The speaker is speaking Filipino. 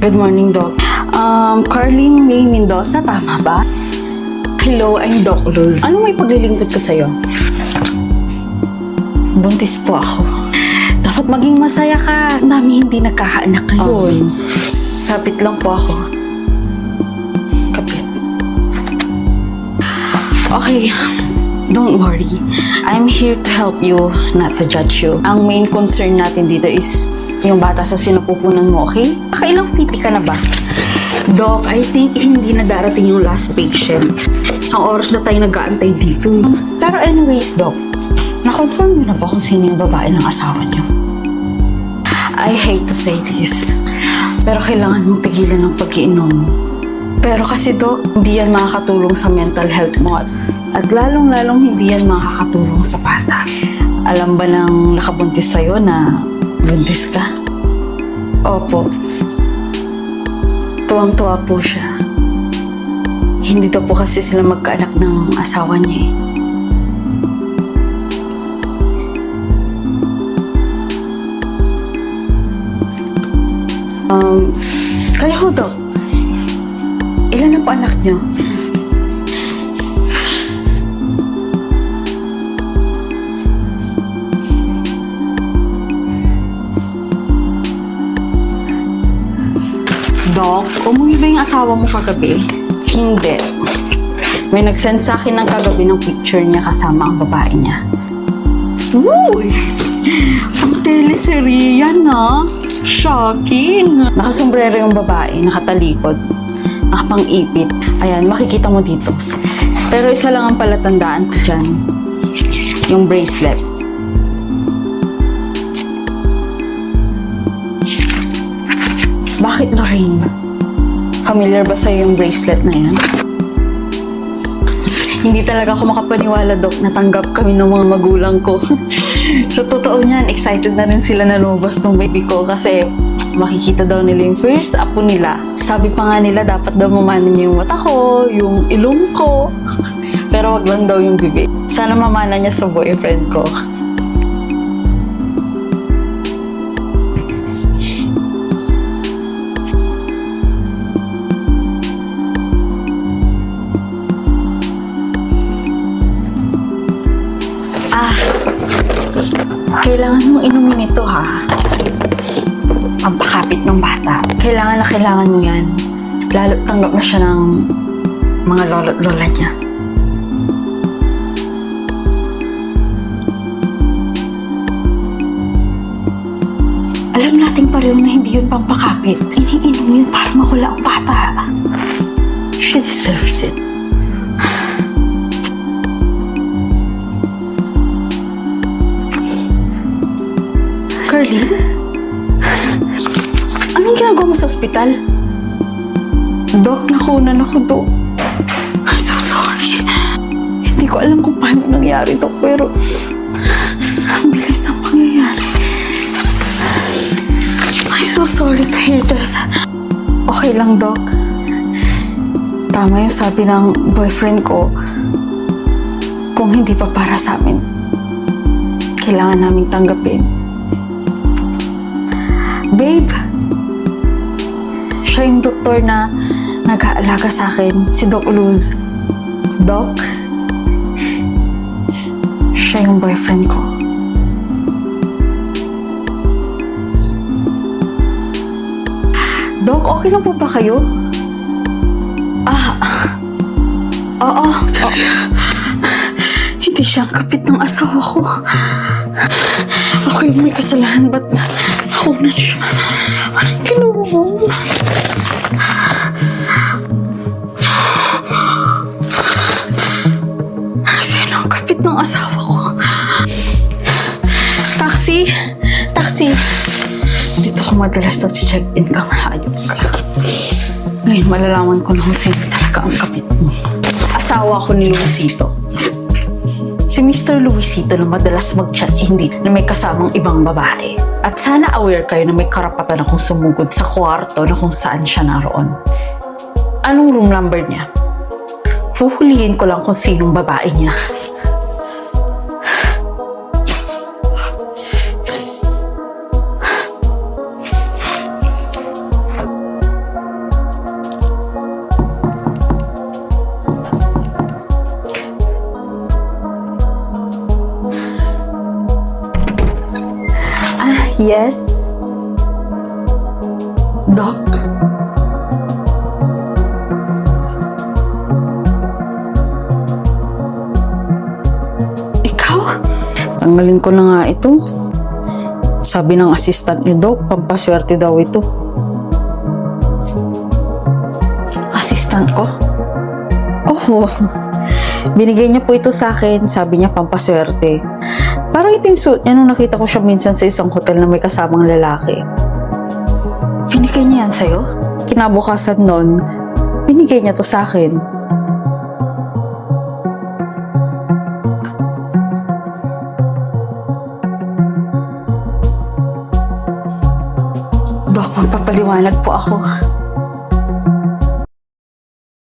Good morning, Doc. Carlene May Mendoza, tama ba? Hello, I'm Doc Luz. Ano may paglilingkod ko sa'yo? Buntis po ako. Dapat maging masaya ka. Ang dami hindi nagkakaanak ngayon. Sabit lang po ako. Kapit. Okay. Don't worry. I'm here to help you, not to judge you. Ang main concern natin dito is yung bata sa sinapupunan mo, okay? Nakailang pipi ka na ba? Doc, I think hindi na darating yung last patient. Isang oras na tayo nag-aantay dito. Pero anyways, Doc, na-confirm niyo na ba kung sino yung babae ng asawa niyo? I hate to say this, pero kailangan mong tigilan ng pag-iinom. Pero kasi, Doc, hindi yan makakatulong sa mental health mo at lalong-lalong hindi yan makakatulong sa bata. Alam ba ng nakabuntis sa'yo na buntis ka? Opo. Tuwang-tuwa po siya. Hindi daw po kasi sila magkaanak ng asawa niya eh. Kayo ho, Doc. Ilan na po anak niyo? Doc, umuwi ba yung asawa mo kagabi? Hindi. May nag-send sa akin ng kagabi ng picture niya kasama ang babae niya. Uy! Ang teleserye yan, ha? Shocking! Nakasombrero yung babae, nakatalikod, nakapang-ipit. Ayan, makikita mo dito. Pero isa lang ang palatandaan ko dyan. Yung bracelet. Bakit, Lorraine? Familiar ba sa'yo yung bracelet na yan? Hindi talaga ako makapaniwala, Doc, natanggap kami ng mga magulang ko. So, totoo niyan, excited na rin sila na lumabas ng baby ko kasi makikita daw nila yung first apo nila. Sabi pa nga nila, dapat daw mamana niya yung mata ko, yung ilong ko. Pero wag lang daw yung bibig. Sana mamana niya sa boyfriend ko. Kailangan mong inumin ito, ha? Ang pakapit ng bata. Kailangan na kailangan mo yan. Lalo't tanggap na siya ng mga lolo't lola niya. Alam nating pareho na hindi yun pampakapit. Iniinom yun para mawala ang bata. She deserves it. Carlene? Anong ginagawa mo sa ospital? Doc, nakunan ako, Doc. I'm so sorry. Hindi ko alam kung paano nangyari, Doc, pero ang bilis ng pangyayari. I'm so sorry to hear that. Okay lang, Doc. Tama yung sabi ng boyfriend ko. Kung hindi pa para sa amin, kailangan naming tanggapin. Babe, siya yung doktor na nag-aalaga sa akin, si Doc Luz. Doc, siya yung boyfriend ko. Doc, okay lang po ba kayo? Oo. Hindi siya ang kapit ng asawa ko. Ako yung may kasalanan, ba't nakunan siya? Anong ginawa mo? Sino ang kapit ng asawa ko? Taxi! Taxi! Dito ko madalas nag-check-in ka, mahayop ka. Ngayon malalaman ko na kung sino talaga ang kapit mo. Asawa ko ni Luisito. Si Mr. Luisito na madalas mag-check-in dito na may kasamang ibang babae. At sana aware kayo na may karapatan akong sumugod sa kwarto na kung saan siya naroon. Anong room number niya? Huhulihin ko lang kung sinong babae niya. Yes? Doc? Ikaw? Tanggalin ko na nga ito. Sabi ng assistant niyo, Doc, pampaswerte daw ito. Assistant ko? Oo. Binigay niya po ito sa akin. Sabi niya pampaswerte. Parang iting suit niya nung nakita ko siya minsan sa isang hotel na may kasamang lalaki. Binigay niya yan sa'yo? Kinabukasan nun, binigay niya to sa akin. Dok, magpapaliwanag po ako.